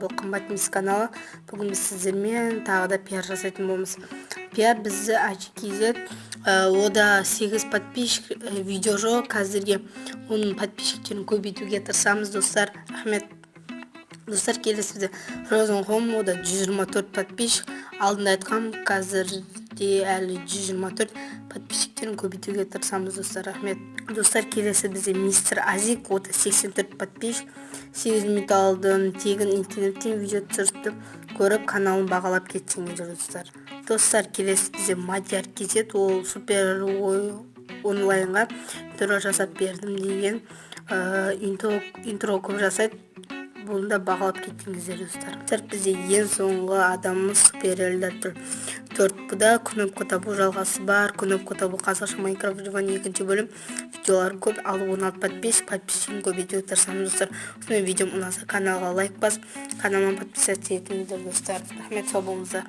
бұл қымбат мис каналы. Бүгін біз сіздермен тағы да пиар жасайтын боламыз. Пиар бізді АЧКZ, ода 8 подписчик видео жоқ. Қазірге оның подписчиктерін көбейтуге тырысамыз, достар. Рахмет. Достар, келесі бізде Frozen Home, ода 124 подписчик. Алдында айтқам, қазірде әлі 124 подписчиктерін көбейтуге тырысамыз, достар. Рахмет. Достар, келесі бізде Мистер Азик, ода 84 подписчик. 8 минут алдым, тегін интернеттен видео түсіріп көріп, каналын бағалап кетсеңіздер, достар. Достар, келесі бізде Мадияр KZ, ол супер онлайнға интро жасап бердім деген интро көп жасайды. Бұны да бағалап кеттіңіздер, достар. Бізде ең соңғы адамымыз супер эльдар 4. Бұда кнопка табу жалғасы бар. Кнопка табу қазақша Майнкрафт выживание 2-ші бөлім. Видеолар көп, ал 16 подписчиктерін көбейтуге тырысамыз, достар. Осындай видеом ұнаса каналға лайк басып, каналыма подписаться етіңіздер, достар. Рахмет, сау болыңыздар.